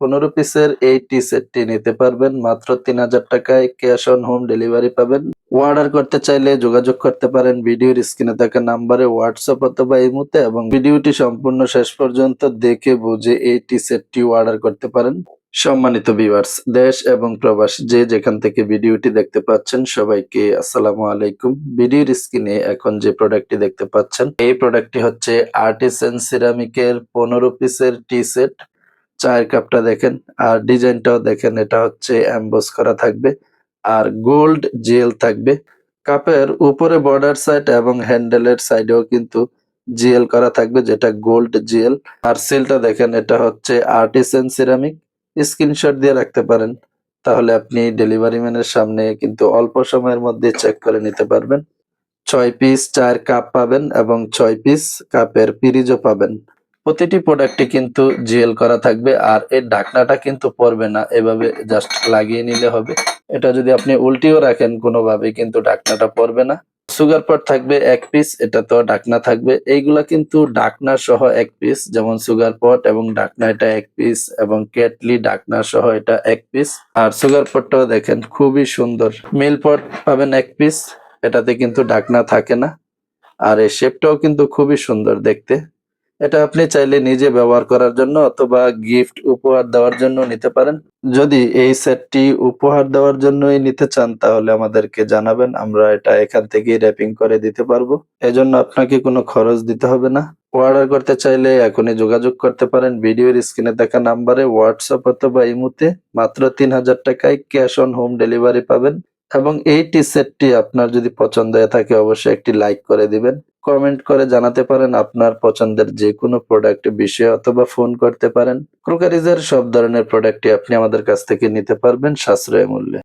15 পিসের এই টি সেটটি নিতে পারবেন মাত্র ৩,০০০ টাকায়। ক্যাশ অন হোম ডেলিভারি পাবেন। অর্ডার করতে চাইলে যোগাযোগ করতে পারেন ভিডিওর স্ক্রিনে থাকা নাম্বারে হোয়াটসঅ্যাপ অথবা ইমোতে, এবং ভিডিওটি সম্পূর্ণ শেষ পর্যন্ত দেখে বুঝে এই টি সেটটি অর্ডার করতে পারেন। সম্মানিত ভিউয়ার্স, দেশ এবং প্রবাস যে যেখান থেকে ভিডিওটি দেখতে পাচ্ছেন সবাইকে আসসালামু আলাইকুম। ভিডিওর স্ক্রিনে এখন যে প্রোডাক্টটি দেখতে পাচ্ছেন এই প্রোডাক্টটি হচ্ছে আর্টিসান সিরামিকের 15 পিসের টি সেট। চায়ের কাপটা দেখেন আর ডিজাইনটাও দেখেন, এটা হচ্ছে এমবস করা থাকবে আর গোল্ড জেল থাকবে। কাপের উপরে বর্ডার সাইড এবং হ্যান্ডেলের সাইডেও কিন্তু জেল করা থাকবে, যেটা গোল্ড জেল। আর সেলটা দেখেন, এটা হচ্ছে আর্টিসান সিরামিক। স্ক্রিনশট দিয়ে রাখতে পারেন, তাহলে আপনি ডেলিভারি ম্যানের সামনে কিন্তু অল্প সময়ের মধ্যে চেক করে নিতে পারবেন। ৬ পিস চায়ের কাপ পাবেন এবং ৬ পিস কাপের পিরিজও পাবেন। প্রতিটি প্রোডাক্টে কিন্তু জেল করা থাকবে আর এর ঢাকনাটা কিন্তু পড়বে না, এভাবে জাস্ট লাগিয়ে নিলে হবে। এটা যদি আপনি উল্টিয়েও রাখেন কোনোভাবে কিন্তু ঢাকনাটা পড়বে না। সুগার পট থাকবে ১ পিস, এটা তো ঢাকনা থাকবে। এইগুলা কিন্তু ঢাকনা সহ ১ পিস, যেমন সুগার পট এবং ঢাকনা এটা ১ পিস, এবং কেটলি ঢাকনা সহ এটা ১ পিস। আর সুগার পটটাও দেখেন খুবই সুন্দর। মিল পট পাবেন ১ পিস, এটাতে কিন্তু ঢাকনা থাকে না। আর এই শেপটাও কিন্তু খুবই সুন্দর দেখতে। এটা আপনি চাইলে নিজে ব্যবহার করার জন্য অথবা গিফট উপহার দেওয়ার জন্য নিতে পারেন। যদি এই সেটটি উপহার দেওয়ার জন্যই নিতে চান তাহলে আমাদেরকে জানাবেন, আমরা এটা এখান থেকেই র‍্যাপিং করে দিতে পারবো। এজন্য আপনাকে কোনো খরচ দিতে হবে না। অর্ডার করতে চাইলে এখনই যোগাযোগ করতে পারেন ভিডিওর স্ক্রিনে দেখা নাম্বারে হোয়াটসঅ্যাপ অথবা ইমোতে। মাত্র ৩,০০০ টাকায় ক্যাশ অন হোম ডেলিভারি পাবেন। এবং এই টি সেটটি আপনার যদি পছন্দ হয়ে থাকে অবশ্যই একটি লাইক করে দিবেন। কমেন্ট করে জানাতে পারেন আপনার পছন্দের যেকোনো প্রোডাক্ট বিষয়ে, অথবা ফোন করতে পারেন। ক্রোকারিজের সব ধরনের প্রোডাক্টই আপনি আমাদের কাছ থেকে নিতে পারবেন সাশ্রয়ী মূল্যে।